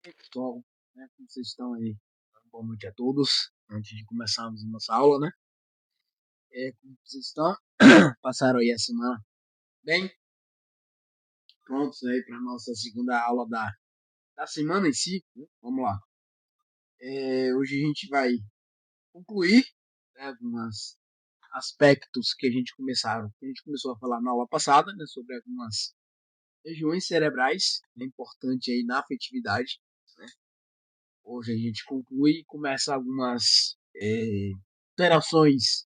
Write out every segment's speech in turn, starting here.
Pessoal, né, como vocês estão aí? Boa noite a todos. Antes de começarmos a nossa aula, né? Como vocês estão? Passaram aí a semana bem? Prontos aí para a nossa segunda aula da semana em si, né? Vamos lá. Hoje a gente vai concluir, né, alguns aspectos que a gente começou a falar na aula passada, né, sobre algumas regiões cerebrais, né, importante aí na afetividade, né? Hoje a gente conclui e começa algumas alterações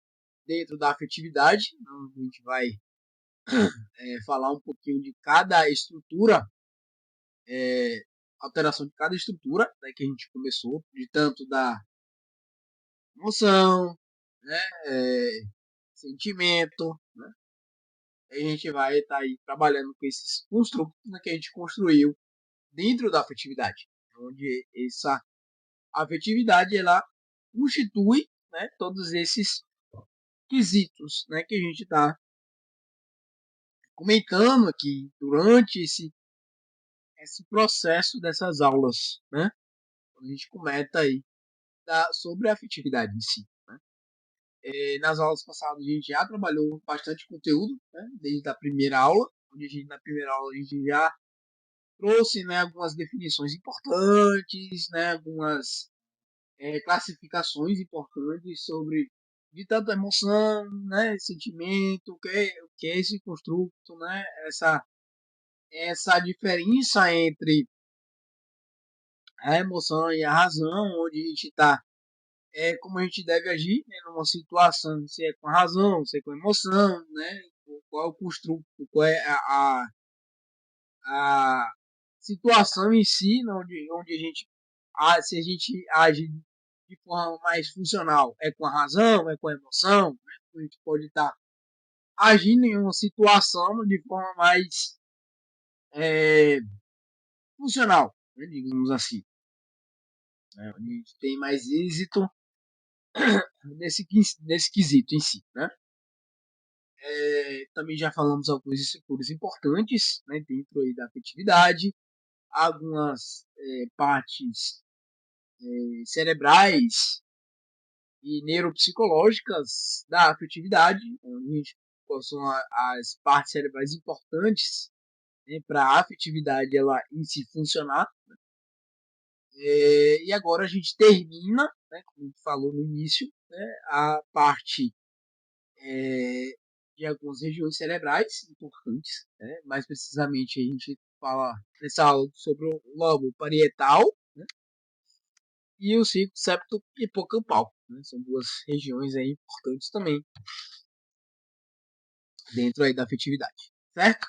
dentro da afetividade. Então, a gente vai falar um pouquinho de cada estrutura, alteração de cada estrutura, né, que a gente começou, de tanto da emoção, né, sentimento, né. A gente vai estar aí trabalhando com esses construtos, né, que a gente construiu dentro da afetividade, onde essa afetividade ela constitui, né, todos esses quesitos, né, que a gente está comentando aqui durante esse processo dessas aulas, né? A gente comenta aí sobre a afetividade em si. Né? Nas aulas passadas a gente já trabalhou bastante conteúdo, né? Desde a primeira aula, onde na primeira aula a gente já trouxe, né, algumas definições importantes, né, algumas classificações importantes sobre de tanto emoção, né, sentimento, o que é esse construto, né, essa diferença entre a emoção e a razão, onde a gente está, como a gente deve agir, né, numa situação, se é com a razão, se é com a emoção, né, qual é o construto, qual é a situação em si, né, onde a gente, se a gente age de forma mais funcional, é com a razão, é com a emoção, né, a gente pode estar agindo em uma situação de forma mais funcional, né, digamos assim, né, onde a gente tem mais êxito nesse quesito em si, né? Também já falamos algumas estruturas importantes, né, dentro aí da afetividade, algumas partes cerebrais e neuropsicológicas da afetividade, onde são as partes cerebrais importantes, né, para a afetividade ela em si funcionar. E agora a gente termina, né, como a gente falou no início, né, a parte de algumas regiões cerebrais importantes, né? Mais precisamente a gente fala nessa aula sobre o lobo parietal, né? E o ciclo septo hipocampal, né? São duas regiões aí importantes também dentro aí da afetividade, certo?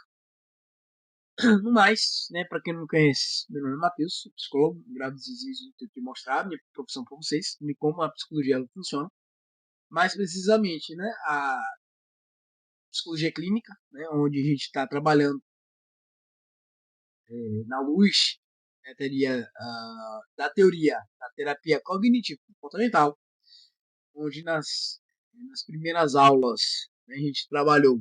No mais, né, para quem não me conhece, meu nome é Matheus, sou psicólogo, gravo desejos de mostrar minha profissão para vocês, de como a psicologia ela funciona. Mais precisamente, né, a psicologia clínica, né, onde a gente está trabalhando na luz, né, da teoria da terapia cognitivo-comportamental, onde nas primeiras aulas, né, a gente trabalhou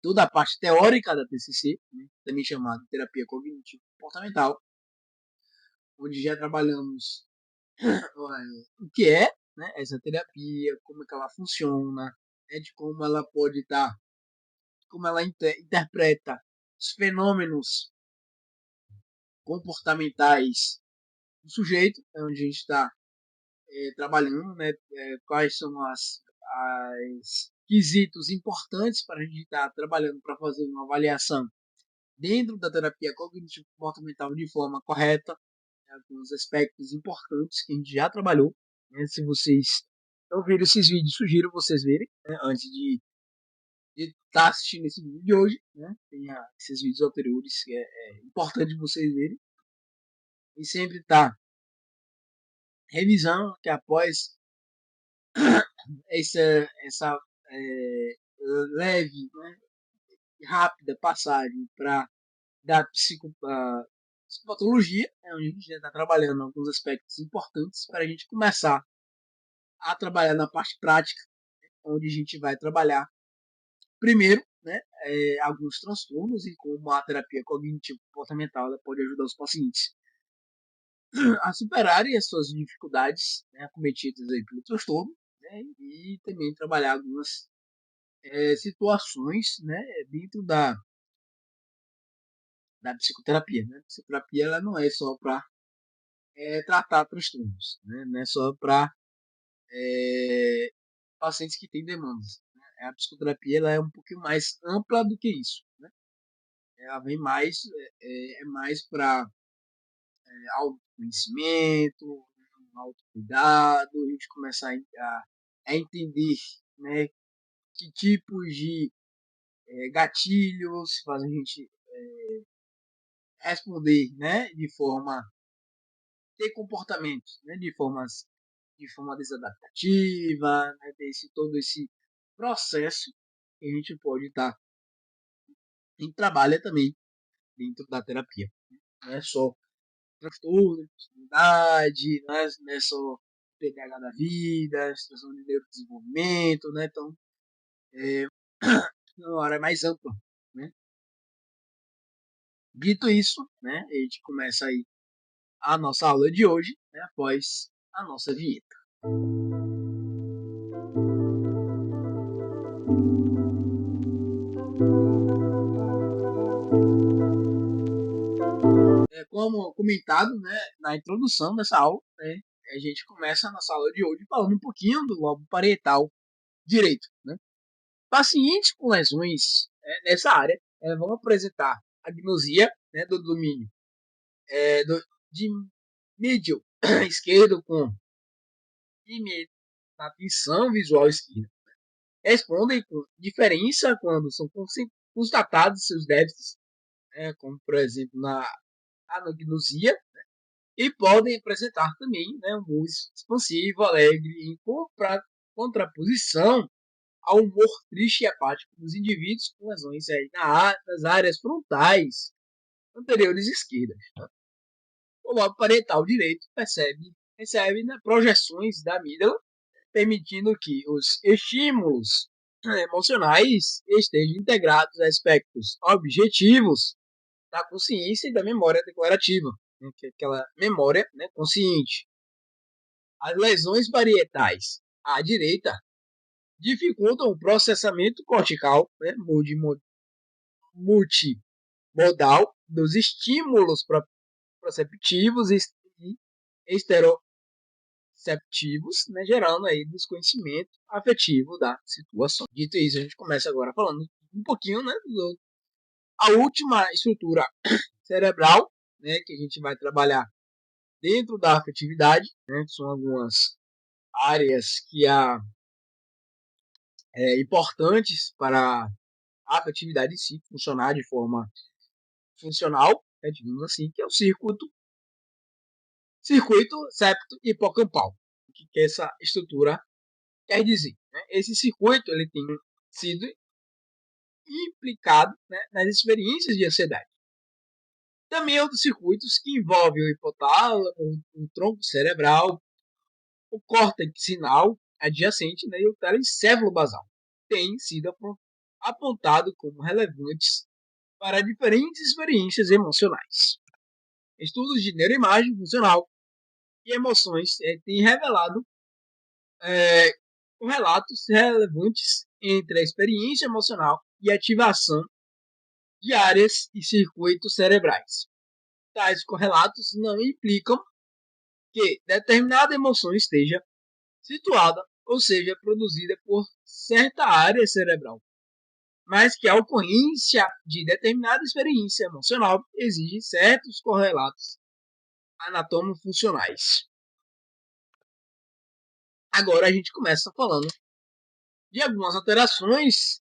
toda a parte teórica da TCC, né, também chamada terapia cognitivo-comportamental, onde já trabalhamos o que é, né, essa terapia, como é que ela funciona, né, de como ela pode estar, como ela interpreta os fenômenos comportamentais do sujeito, é onde a gente está trabalhando, né, quais são as quesitos importantes para a gente estar trabalhando para fazer uma avaliação dentro da terapia cognitivo-comportamental de forma correta, né, alguns aspectos importantes que a gente já trabalhou. Né, se vocês não viram esses vídeos, sugiro vocês verem, né, antes de estar assistindo esse vídeo de hoje. Né, tem esses vídeos anteriores que é importante vocês verem. E sempre estar revisando que após essa leve, né, rápida passagem para da psicopatologia, onde a gente está trabalhando alguns aspectos importantes para a gente começar a trabalhar na parte prática, onde a gente vai trabalhar primeiro, né, alguns transtornos e como a terapia cognitivo-comportamental ela pode ajudar os pacientes a superarem as suas dificuldades, né, acometidas aí pelo transtorno, né, e também trabalhar algumas situações, né, dentro da psicoterapia. Né? A psicoterapia ela não é só para tratar transtornos, né? Não é só para pacientes que têm demandas. Né? A psicoterapia ela é um pouquinho mais ampla do que isso. Né? Ela vem mais, mais para autoconhecimento, autocuidado, a gente começar a entender, né, que tipos de gatilhos fazem a gente responder, né, de forma ter comportamentos, né, de forma desadaptativa, né, ter todo esse processo que a gente pode estar em trabalho também dentro da terapia. Não é só transtorno, personalidade, não é só TDAH da vida, situação de neurodesenvolvimento, né? Então, é uma área mais ampla, né? Dito isso, né, a gente começa aí a nossa aula de hoje, né, após a nossa vinheta. Como comentado, né, na introdução dessa aula, né, a gente começa a nossa aula de hoje falando um pouquinho do lobo parietal direito. Né? Pacientes com lesões nessa área vão apresentar agnosia, né, do domínio de mídio esquerdo com atenção visual esquerda. Respondem com diferença quando são constatados seus déficits, né, como por exemplo na anagnosia, e podem apresentar também, né, um humor expansivo, alegre, em contraposição ao humor triste e apático dos indivíduos com lesões aí nas áreas frontais anteriores esquerdas. Tá? O lobo parietal direito recebe né, projeções da amígdala, permitindo que os estímulos emocionais estejam integrados a aspectos objetivos da consciência e da memória declarativa, né, que é aquela memória, né, consciente. As lesões parietais à direita dificultam o processamento cortical, né, multimodal dos estímulos proceptivos e esteroceptivos, né, gerando aí desconhecimento afetivo da situação. Dito isso, a gente começa agora falando um pouquinho, né, a última estrutura cerebral, né, que a gente vai trabalhar dentro da afetividade, né, que são algumas áreas que há importantes para a afetividade em si funcionar de forma funcional, né, digamos assim, que é o circuito septo hipocampal. O que essa estrutura quer dizer? Né? Esse circuito ele tem sido implicado, né, nas experiências de ansiedade. Também outros circuitos que envolvem o hipotálamo, o tronco cerebral, o córtex sinal adjacente, né, e o telencéfalo basal têm sido apontados como relevantes para diferentes experiências emocionais. Estudos de neuroimagem funcional e emoções têm revelado relatos relevantes entre a experiência emocional e a ativação de áreas e circuitos cerebrais. Tais correlatos não implicam que determinada emoção esteja situada, ou seja, produzida por certa área cerebral, mas que a ocorrência de determinada experiência emocional exige certos correlatos anatomo-funcionais. Agora a gente começa falando de algumas alterações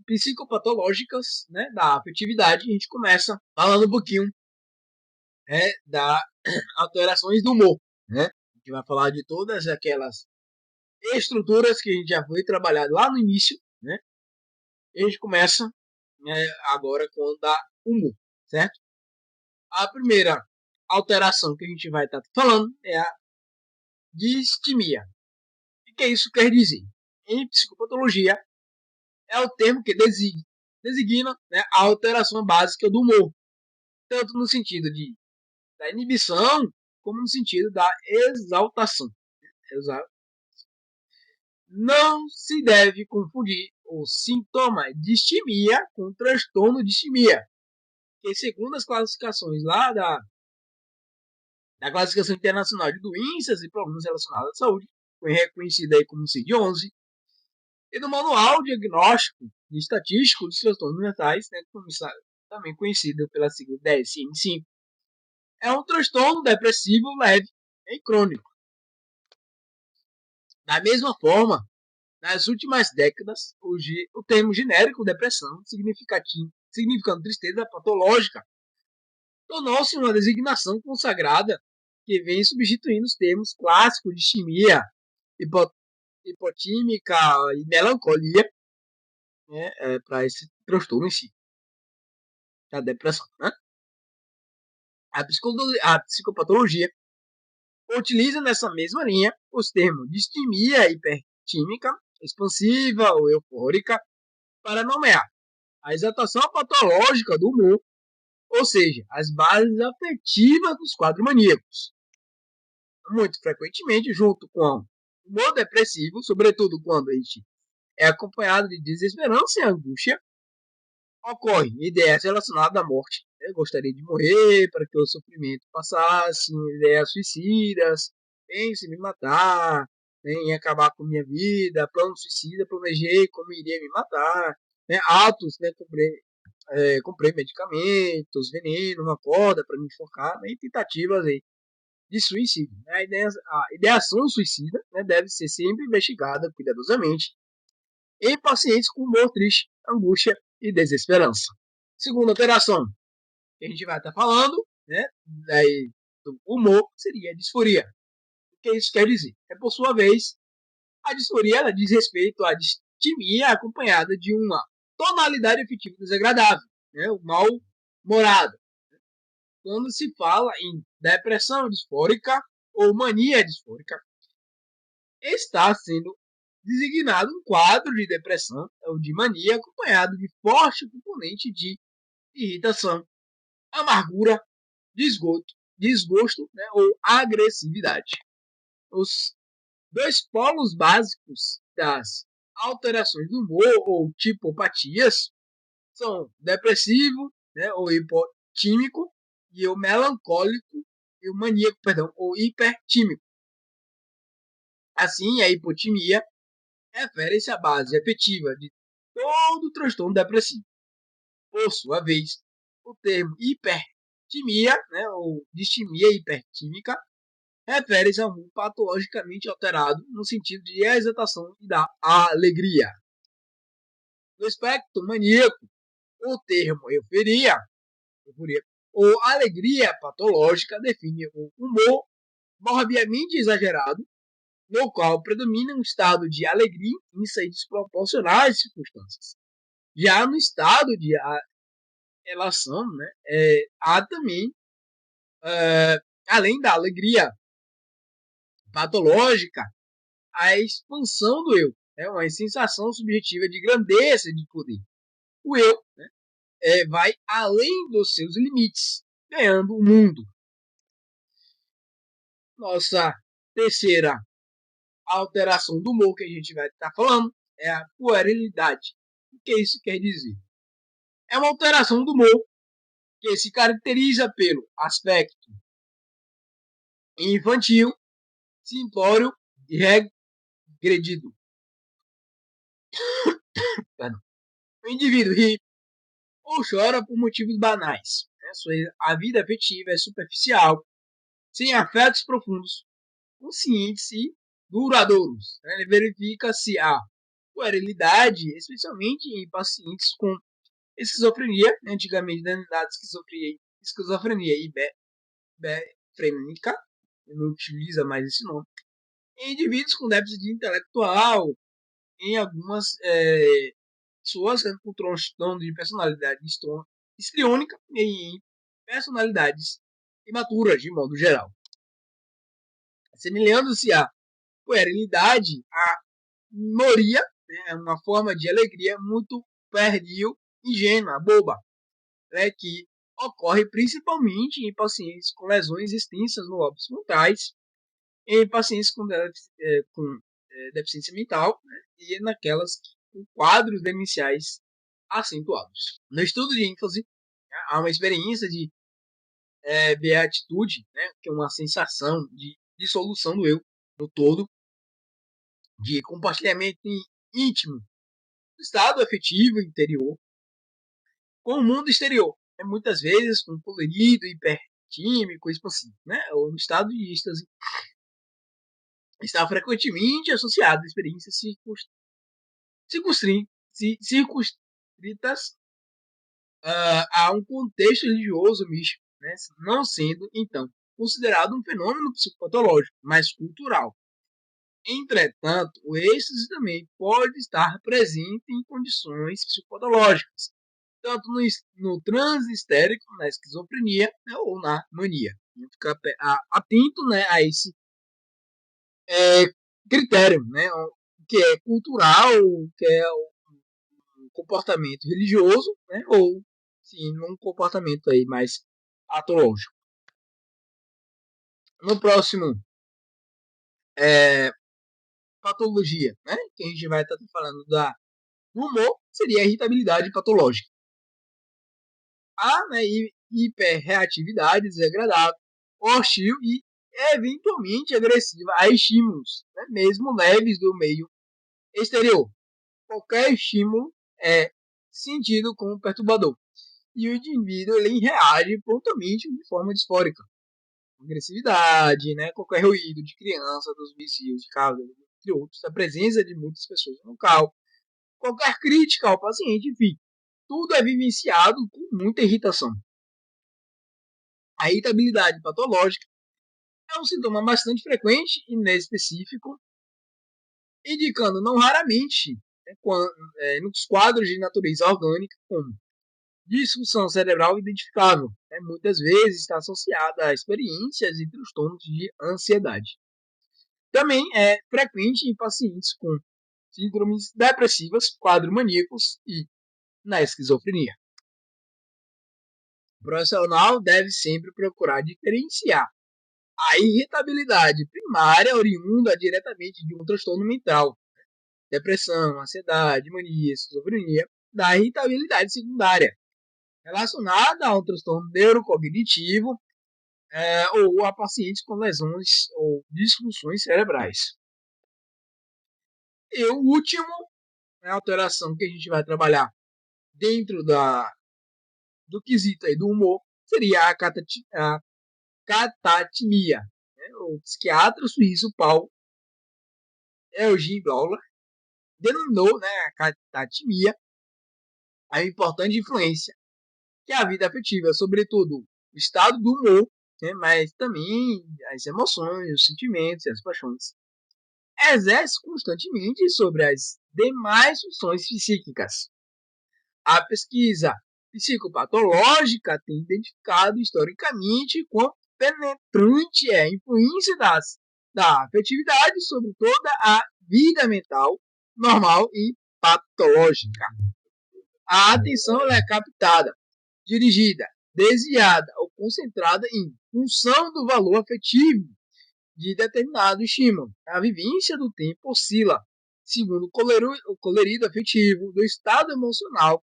psicopatológicas, né, da afetividade. A gente começa falando um pouquinho das alterações do humor. Né? A gente vai falar de todas aquelas estruturas que a gente já foi trabalhado lá no início. Né? E a gente começa agora com o da humor, certo? A primeira alteração que a gente vai estar falando é a distimia. O que isso quer dizer? Em psicopatologia, é o termo que designa, né, a alteração básica do humor, tanto no sentido da inibição, como no sentido da exaltação. Não se deve confundir o sintoma de istimia com o transtorno de istimia, que segundo as classificações lá da classificação internacional de doenças e problemas relacionados à saúde, foi reconhecida aí como CID-11, e do Manual Diagnóstico e Estatístico dos Transtornos Mentais, né, também conhecido pela sigla DSM-5, é um transtorno depressivo leve e crônico. Da mesma forma, nas últimas décadas, o termo genérico depressão, significando tristeza patológica, tornou-se uma designação consagrada que vem substituindo os termos clássicos de istimia, hipotímica e melancolia, né, para esse transtorno em si, a depressão. Né? A psicopatologia utiliza nessa mesma linha os termos de istimia hipertímica, expansiva ou eufórica para nomear a exaltação patológica do humor, ou seja, as bases afetivas dos quadros maníacos. Muito frequentemente, junto com o humor depressivo, sobretudo quando este é acompanhado de desesperança e angústia, ocorrem ideias relacionadas à morte. Eu gostaria de morrer para que o sofrimento passasse, ideias suicidas, penso em me matar, em acabar com minha vida, plano suicida, planejei como iria me matar, né? Atos, né? Comprei medicamentos, veneno, uma corda para me enforcar, né? E tentativas aí de suicídio. A ideação suicida, né, deve ser sempre investigada cuidadosamente em pacientes com humor triste, angústia e desesperança. Segunda alteração que a gente vai estar falando, né, daí, do humor, seria a disforia. O que isso quer dizer? Por sua vez, a disforia ela diz respeito à distimia acompanhada de uma tonalidade afetiva desagradável, né, o mal-humorado. Quando se fala em depressão disfórica ou mania disfórica, está sendo designado um quadro de depressão ou de mania acompanhado de forte componente de irritação, amargura, desgosto, né, ou agressividade. Os dois polos básicos das alterações do humor ou tipopatias são depressivo, né, ou hipotímico, e o melancólico e o maníaco, perdão, ou hipertímico. Assim, a hipotimia refere-se à base afetiva de todo transtorno depressivo. Por sua vez, o termo hipertimia, né, ou distimia hipertímica, refere-se a um patologicamente alterado no sentido de exaltação e da alegria. No espectro maníaco, o termo euforia ou alegria patológica define um humor morbiamente exagerado, no qual predomina um estado de alegria intensa e desproporcionais às circunstâncias. Já no estado de relação, né, há também, além da alegria patológica, a expansão do eu, uma sensação subjetiva de grandeza e de poder. O eu, né, vai além dos seus limites, ganhando o mundo. Nossa terceira alteração do humor que a gente vai estar falando é a puerilidade. O que isso quer dizer? É uma alteração do humor que se caracteriza pelo aspecto infantil, simplório e regredido. O indivíduo ri ou chora por motivos banais. A vida afetiva é superficial, sem afetos profundos, conscientes e duradouros. Verifica-se a puerilidade, especialmente em pacientes com esquizofrenia, antigamente denominada esquizofrenia ibefrênica, não utiliza mais esse nome, em indivíduos com déficit intelectual, em algumas pessoas com transtorno de personalidade histriônica e em personalidades imaturas, de modo geral. Semelhando-se à puerilidade, a moria é uma forma de alegria muito perdil ingênua, boba, né, que ocorre principalmente em pacientes com lesões extensas no lóbulos frontais, em pacientes com deficiência mental, né, e naquelas com quadros demenciais acentuados. No estudo de ênfase, né, há uma experiência de beatitude, né, que é uma sensação de dissolução do eu no todo, de compartilhamento íntimo do estado afetivo interior com o mundo exterior. Muitas vezes com colorido, hipertímico, expansivo, né? Ou no estado de êxtase, está frequentemente associado a experiências circunscritas a um contexto religioso místico, né? Não sendo, então, considerado um fenômeno psicopatológico, mas cultural. Entretanto, o êxtase também pode estar presente em condições psicopatológicas, tanto no transe histérico, na esquizofrenia, né, ou na mania. Ficar atento, né, a esse critério, né, que é cultural, que é um comportamento religioso, né, ou sim, um comportamento aí mais patológico. No próximo patologia, né, que a gente vai estar falando do humor, seria a irritabilidade patológica. A, né, hiperreatividade desagradável, hostil e eventualmente agressiva a estímulos, né, mesmo leves do meio exterior. Qualquer estímulo é sentido como perturbador e o indivíduo ele reage prontamente de forma disfórica. Agressividade, né, qualquer ruído de criança, dos vizinhos de casa, entre outros, a presença de muitas pessoas no local, qualquer crítica ao paciente, enfim, tudo é vivenciado com muita irritação. A irritabilidade patológica é um sintoma bastante frequente e inespecífico, indicando não raramente nos quadros de natureza orgânica como disfunção cerebral identificável. Muitas vezes está associada a experiências e transtornos de ansiedade. Também é frequente em pacientes com síndromes depressivas, quadros maníacos e na esquizofrenia. O profissional deve sempre procurar diferenciar a irritabilidade primária oriunda diretamente de um transtorno mental, depressão, ansiedade, mania, esquizofrenia, da irritabilidade secundária, relacionada a um transtorno neurocognitivo ou a pacientes com lesões ou disfunções cerebrais. E o último, a alteração que a gente vai trabalhar dentro do quesito aí do humor seria a catatimia. O psiquiatra suíço Paul Eugene Blauler denominou, né, a catatimia a importante influência que a vida afetiva, sobretudo o estado do humor, né, mas também as emoções, os sentimentos e as paixões, exerce constantemente sobre as demais funções psíquicas. A pesquisa psicopatológica tem identificado historicamente quão penetrante é a influência da afetividade sobre toda a vida mental, normal e patológica. A atenção é captada, dirigida, desviada ou concentrada em função do valor afetivo de determinado estímulo. A vivência do tempo oscila segundo o colorido afetivo do estado emocional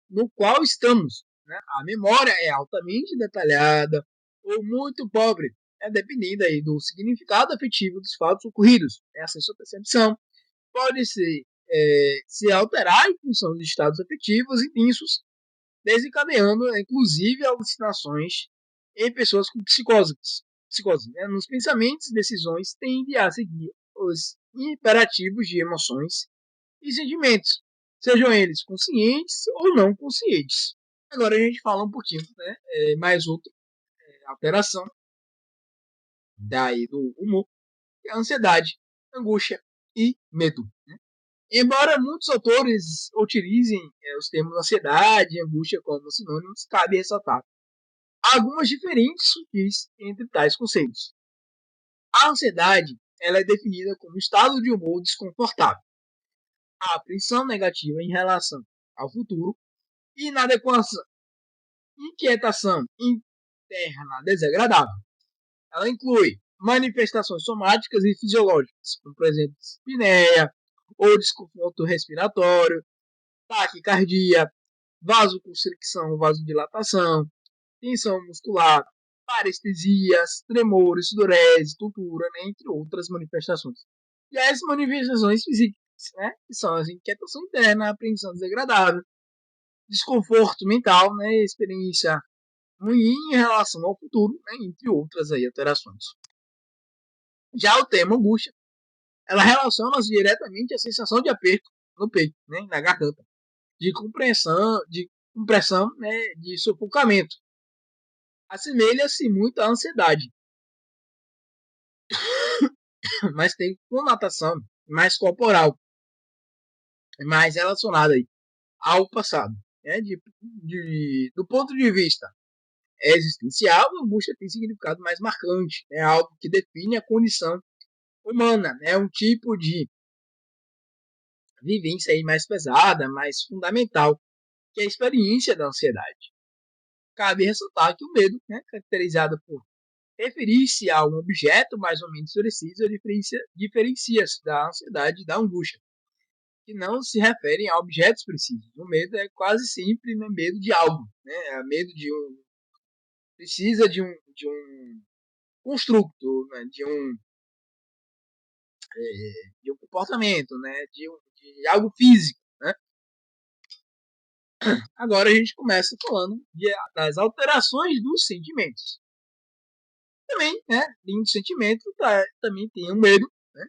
no qual estamos. Né? A memória é altamente detalhada ou muito pobre, dependendo aí do significado afetivo dos fatos ocorridos. Essa sua percepção pode se alterar em função dos estados afetivos intensos, desencadeando inclusive alucinações em pessoas com psicose. Né? Nos pensamentos e decisões tende a seguir os imperativos de emoções e sentimentos, sejam eles conscientes ou não conscientes. Agora a gente fala um pouquinho, né, mais outra alteração daí do humor, que é a ansiedade, angústia e medo. Né? Embora muitos autores utilizem os termos ansiedade e angústia como sinônimos, cabe ressaltar algumas diferentes sutis entre tais conceitos. A ansiedade ela é definida como um estado de humor desconfortável, a apreensão negativa em relação ao futuro Inadequação, inquietação interna desagradável. Ela inclui manifestações somáticas e fisiológicas, como, por exemplo, dispneia ou desconforto respiratório, taquicardia, vasoconstricção, vasodilatação, tensão muscular, parestesias, tremores, sudorese, tontura, né, entre outras manifestações. E as manifestações físicas, né, que são as inquietação interna, apreensão desagradável, desconforto mental, né, experiência ruim em relação ao futuro, né, entre outras aí alterações. Já o tema angústia, ela relaciona-se diretamente à sensação de aperto no peito, né, na garganta, de compressão, né, de sufocamento. Assemelha-se muito à ansiedade, mas tem conotação mais corporal, mais relacionada aí ao passado. Né? Do ponto de vista existencial, a angústia tem significado mais marcante, né? Algo que define a condição humana, né? Um tipo de vivência aí mais pesada, mais fundamental, que é a experiência da ansiedade. Cabe ressaltar que o medo, né, caracterizado por referir-se a um objeto mais ou menos preciso, diferencia-se da ansiedade e da angústia, que não se referem a objetos precisos. O medo é quase sempre, né, medo de algo, né? É medo de um precisa de um construto, né? De um comportamento, né? De algo físico, né? Agora a gente começa falando das alterações dos sentimentos. Também, né? Dentro do sentimento também tem o medo, né?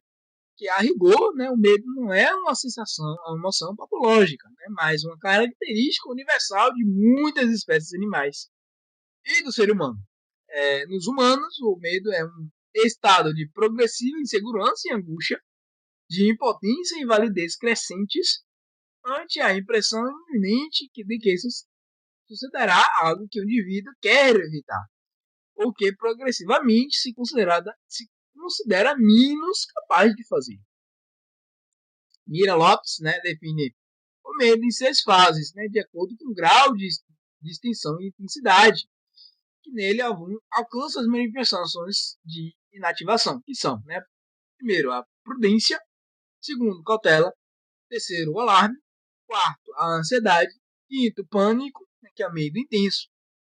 Que a rigor, né, o medo não é uma sensação, uma emoção patológica, né, mas uma característica universal de muitas espécies animais e do ser humano. Nos humanos, o medo é um estado de progressiva insegurança e angústia, de impotência e invalidez crescentes ante a impressão iminente de que sucederá algo que o indivíduo quer evitar, ou que progressivamente se considera menos capaz de fazer. Mira Lopes, né, define o medo em 6 fases, né, de acordo com o grau de extensão e intensidade que nele alcança as manifestações de inativação, que são, né, primeiro, a prudência, segundo, cautela, terceiro, o alarme, quarto, a ansiedade, quinto, o pânico, né, que é medo intenso,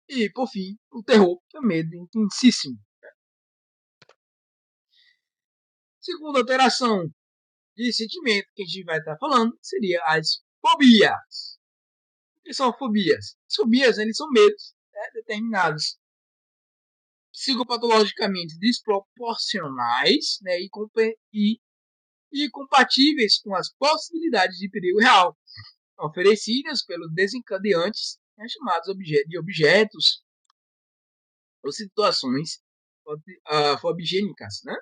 e, por fim, o terror, que é medo intensíssimo. Segunda alteração de sentimento que a gente vai estar falando seria as fobias. O que são fobias? As fobias, eles são medos, né, determinados psicopatologicamente desproporcionais, né, e compatíveis com as possibilidades de perigo real oferecidas pelos desencadeantes, né, chamados de objetos ou situações fobigênicas, né,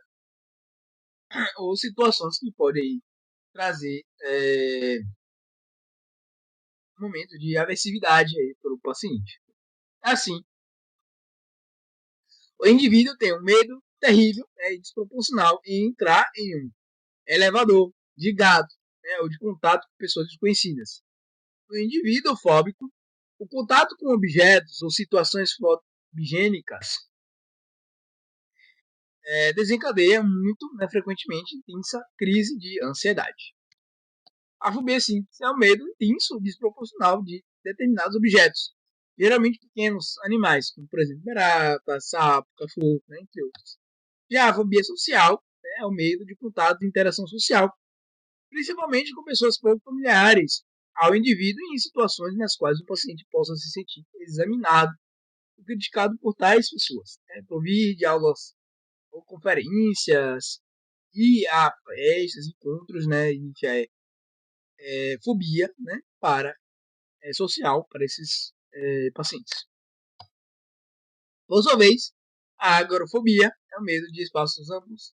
ou situações que podem trazer um momento de aversividade para o paciente. Assim, o indivíduo tem um medo terrível, né, e desproporcional em entrar em um elevador, de gado, né, ou de contato com pessoas desconhecidas. No indivíduo fóbico, o contato com objetos ou situações fobigênicas desencadeia muito, né, frequentemente, intensa crise de ansiedade. A fobia simples é o medo intenso desproporcional de determinados objetos, geralmente pequenos animais, como por exemplo barata, sapo, cachorro, né, entre outros. Já a fobia social, né, é o medo de contato de interação social, principalmente com pessoas pouco familiares ao indivíduo e em situações nas quais o paciente possa se sentir examinado ou criticado por tais pessoas, né, por vídeo, aulas ou conferências e a festas, encontros, né, fobia, né, para social para esses pacientes. Por sua vez, a agorafobia é o medo de espaços amplos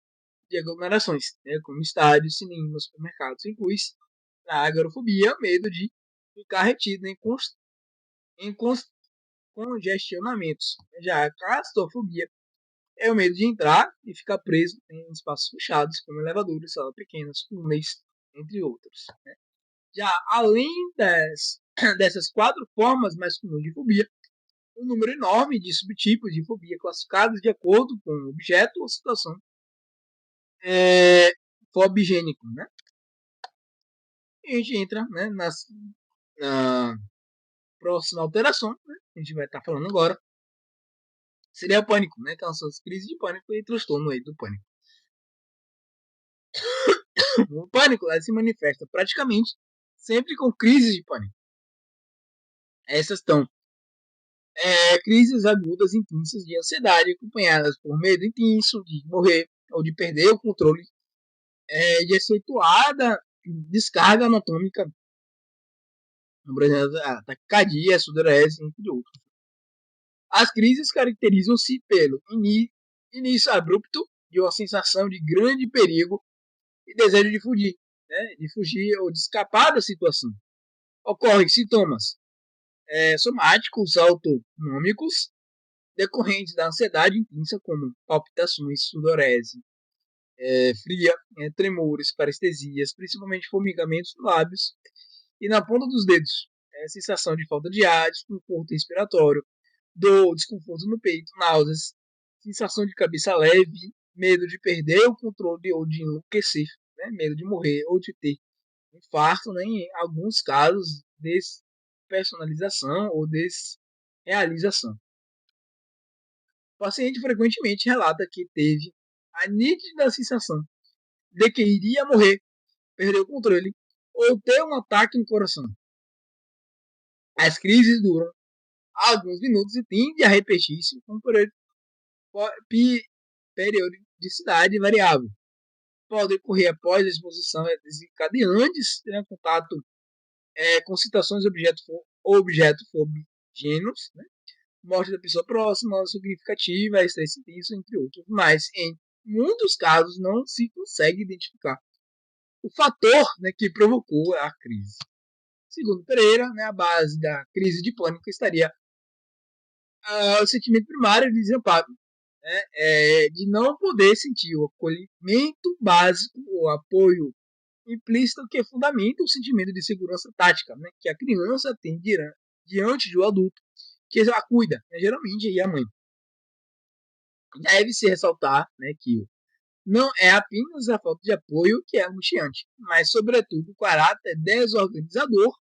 de aglomerações, né, como estádios, cinemas, supermercados. Inclui-se a agorafobia, medo de ficar retido em congestionamentos. Já a claustrofobia é o medo de entrar e ficar preso em espaços fechados, como elevadores, salas pequenas, túneis, entre outros. Né? Já além Dessas 4 formas mais comuns de fobia, um número enorme de subtipos de fobia classificados de acordo com o objeto ou situação fobigênico, né? E a gente entra, né, na próxima alteração, né? A gente vai estar falando agora, seria o pânico, né? Que são as crises de pânico e transtorno aí do pânico. O pânico se manifesta praticamente sempre com crises de pânico. Essas estão crises agudas intensas de ansiedade, acompanhadas por medo intenso de morrer ou de perder o controle, de efetuada descarga anatômica, por exemplo, a taquicardia, a sudorese, entre outros. As crises caracterizam-se pelo início abrupto de uma sensação de grande perigo e desejo de fugir, né? De fugir ou de escapar da situação. Ocorrem sintomas somáticos autonômicos decorrentes da ansiedade intensa, como palpitações, sudorese fria, tremores, parestesias, principalmente formigamentos nos lábios e na ponta dos dedos, sensação de falta de ar, desconforto respiratório, dor, desconforto no peito, náuseas, sensação de cabeça leve, medo de perder o controle ou de enlouquecer, né? Medo de morrer ou de ter infarto, né? Em alguns casos, despersonalização ou desrealização. O paciente frequentemente relata que teve a nítida sensação de que iria morrer, perder o controle ou ter um ataque no coração. As crises duram alguns minutos e tendem a repetir-se com periodicidade variável. Podem ocorrer após a exposição a desencadeantes, contato com situações objeto fobigênicos, né? Morte da pessoa próxima, significativa, estresse intenso, entre outros. Mas, em muitos casos, não se consegue identificar o fator, né, que provocou a crise. Segundo Pereira, né, a base da crise de pânico estaria o sentimento primário de desamparo, né, de não poder sentir o acolhimento básico, o apoio implícito que fundamenta o sentimento de segurança tática, né, que a criança tem diante do adulto que a cuida, né, geralmente aí a mãe. Deve-se ressaltar, né, que não é apenas a falta de apoio que é angustiante, mas, sobretudo, o caráter desorganizador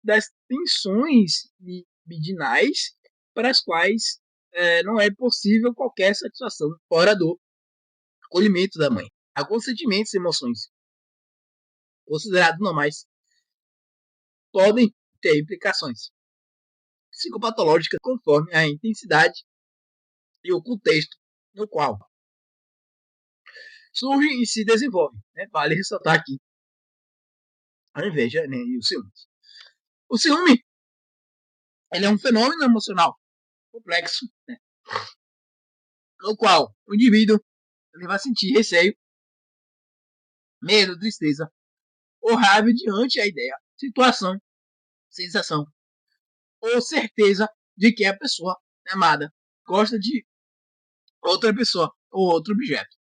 das tensões libidinais para as quais não é possível qualquer satisfação fora do acolhimento da mãe. Alguns sentimentos e emoções considerados normais podem ter implicações psicopatológicas conforme a intensidade e o contexto no qual surge e se desenvolve. Né? Vale ressaltar aqui a inveja, né, e o ciúme. O ciúme ele é um fenômeno emocional complexo, né, no qual o indivíduo ele vai sentir receio, medo, tristeza ou raiva diante da ideia, situação, sensação ou certeza de que a pessoa amada gosta de outra pessoa ou outro objeto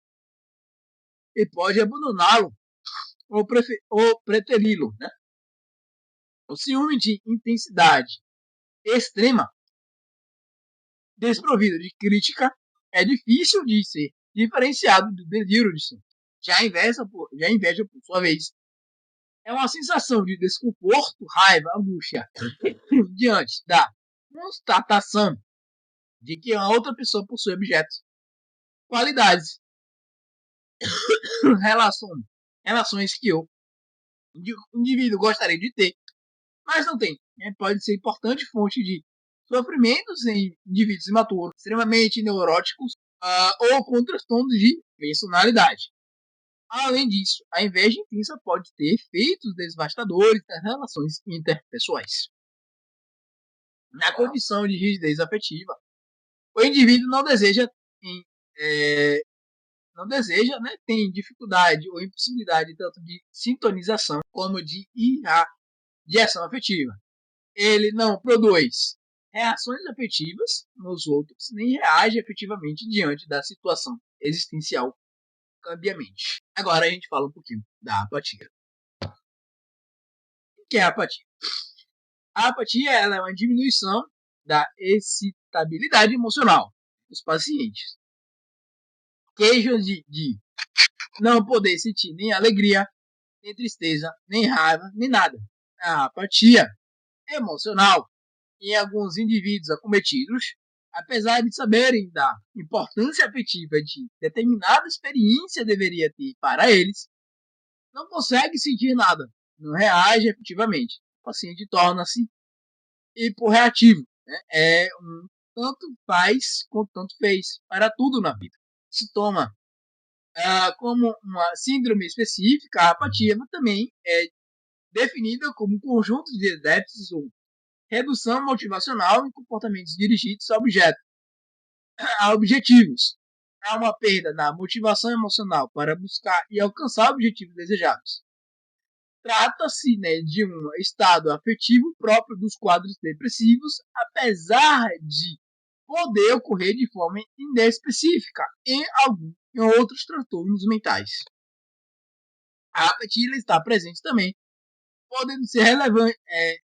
e pode abandoná-lo ou preteri-lo. Né? O ciúme de intensidade extrema, desprovido de crítica, é difícil de ser diferenciado do delírio de ciúme. Já a inveja, por sua vez, é uma sensação de desconforto, raiva, angústia diante da constatação de que a outra pessoa possui objetos, qualidades, relações que o indivíduo gostaria de ter, mas não tem. Pode ser importante fonte de sofrimentos em indivíduos imaturos, extremamente neuróticos ou com transtornos de personalidade. Além disso, a inveja intensa pode ter efeitos devastadores nas relações interpessoais. Na condição de rigidez afetiva, o indivíduo não deseja, né, tem dificuldade ou impossibilidade tanto de sintonização como de irradiação afetiva. Ele não produz reações afetivas nos outros, nem reage efetivamente diante da situação existencial cambiamente. Agora a gente fala um pouquinho da apatia. O que é a apatia? A apatia ela é uma diminuição da excitabilidade emocional dos pacientes. Queixos de não poder sentir nem alegria, nem tristeza, nem raiva, nem nada. A apatia emocional em alguns indivíduos acometidos, apesar de saberem da importância afetiva de determinada experiência deveria ter para eles, não consegue sentir nada, não reage efetivamente. O paciente torna-se hiporreativo. Né? É um tanto faz quanto tanto fez para tudo na vida. Se toma como uma síndrome específica, a apatia também é definida como um conjunto de déficits ou redução motivacional em comportamentos dirigidos a objetivos. Há uma perda na motivação emocional para buscar e alcançar objetivos desejados. Trata-se, né, de um estado afetivo próprio dos quadros depressivos, apesar de poder ocorrer de forma inespecífica em outros transtornos mentais. A apatia está presente também, podendo ser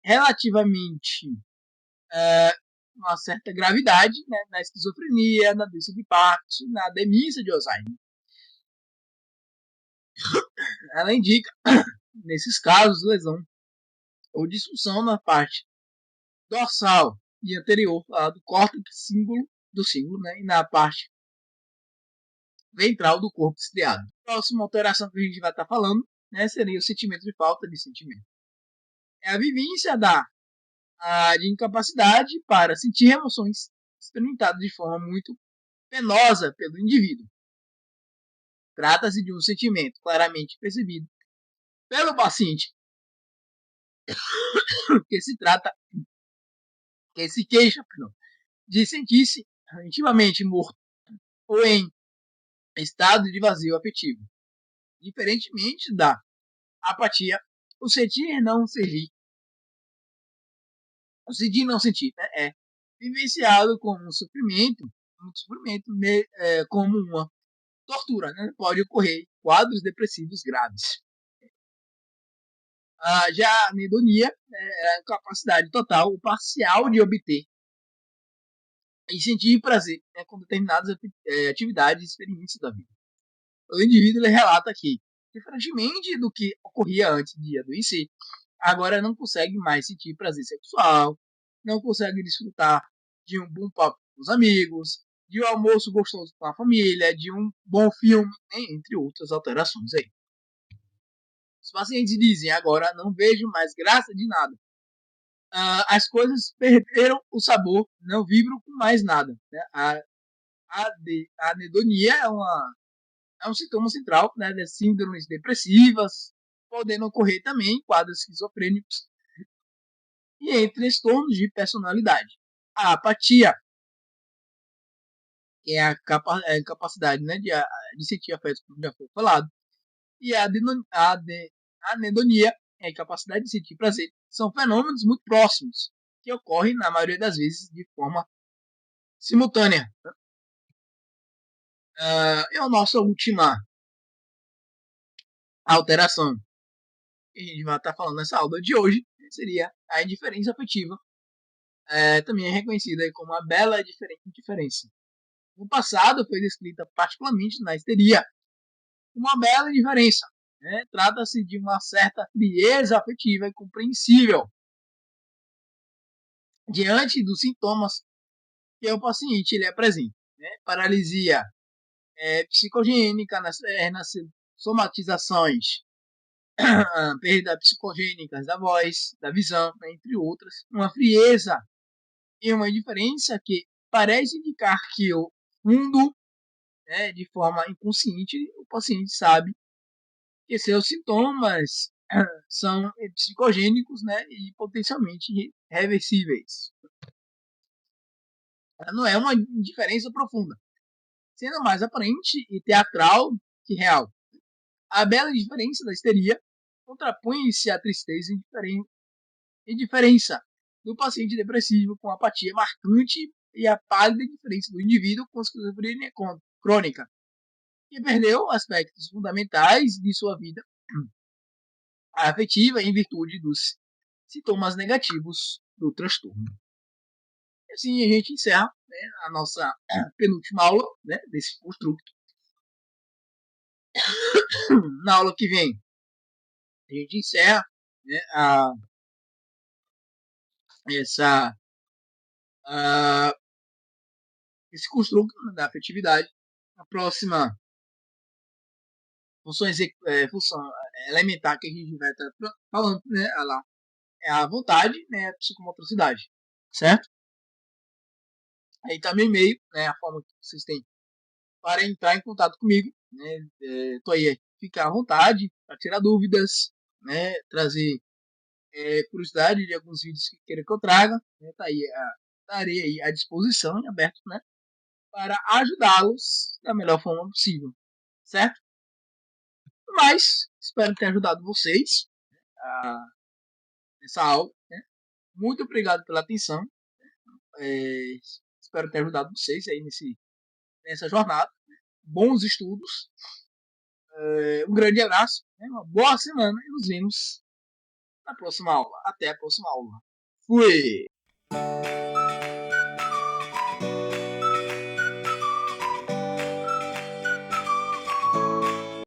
relativamente uma certa gravidade, né, na esquizofrenia, na doença de Parkinson, na demência de Alzheimer. Ela indica, nesses casos, lesão ou disfunção na parte dorsal e anterior do córtex do símbolo, né, e na parte ventral do corpo estriado. A próxima alteração que a gente vai estar falando, né, seria o sentimento de falta de sentimento. É a vivência de incapacidade para sentir emoções experimentadas de forma muito penosa pelo indivíduo. Trata-se de um sentimento claramente percebido pelo paciente que se queixa de sentir-se intimamente morto ou em estado de vazio afetivo. Diferentemente da apatia, o sentir não sentir, né, é vivenciado como um sofrimento como uma tortura, né? Pode ocorrer quadros depressivos graves. Já a anedonia é a capacidade total ou parcial de obter e sentir prazer, né, com determinadas atividades e experiências da vida. O indivíduo ele relata que, diferentemente do que ocorria antes de adoecer, agora não consegue mais sentir prazer sexual, não consegue desfrutar de um bom papo com os amigos, de um almoço gostoso com a família, de um bom filme, né, entre outras alterações aí. Os pacientes dizem, agora não vejo mais graça de nada. As coisas perderam o sabor, não vibro com mais nada. Né? A anedonia é um sintoma central, né, de síndromes depressivas, podendo ocorrer também em quadros esquizofrênicos e em transtornos de personalidade. A apatia, que é a incapacidade, né, de sentir afeto, como já foi falado, e a anedonia, é a incapacidade de sentir prazer, são fenômenos muito próximos, que ocorrem, na maioria das vezes, de forma simultânea. E a nossa última alteração que a gente vai estar falando nessa aula de hoje seria a indiferença afetiva, também é reconhecida como a bela indiferença. No passado, foi descrita particularmente na histeria uma bela indiferença. Né? Trata-se de uma certa frieza afetiva e compreensível diante dos sintomas que o paciente ele apresenta. Né? Paralisia psicogênica nas somatizações, perda psicogênicas da voz, da visão, né? Entre outras. Uma frieza e uma indiferença que parece indicar que o fundo, né, de forma inconsciente, o paciente sabe que seus sintomas são psicogênicos, né, e potencialmente reversíveis. Não é uma indiferença profunda, sendo mais aparente e teatral que real. A bela indiferença da histeria contrapõe-se à tristeza e indiferença do paciente depressivo com apatia marcante e a pálida indiferença do indivíduo com esquizofrenia crônica, que perdeu aspectos fundamentais de sua vida afetiva em virtude dos sintomas negativos do transtorno. E assim a gente encerra, né, a nossa penúltima aula, né, desse construto. Na aula que vem, a gente encerra, né, esse construto, né, da afetividade. A próxima função elementar que a gente vai estar falando, né, é a vontade, né, a psicomotricidade, certo? Aí tá meu e-mail, né, a forma que vocês têm para entrar em contato comigo, né? Tô aí, ficar à vontade para tirar dúvidas, né? Trazer curiosidade de alguns vídeos que queira que eu traga, né? Tá aí, estarei aí à disposição e aberto, né? Para ajudá-los da melhor forma possível, certo? Mas espero ter ajudado vocês nessa aula, né? Muito obrigado pela atenção. Espero ter ajudado vocês aí nessa jornada. Bons estudos. Um grande abraço, né? Uma boa semana e nos vemos na próxima aula. Até a próxima aula. Fui!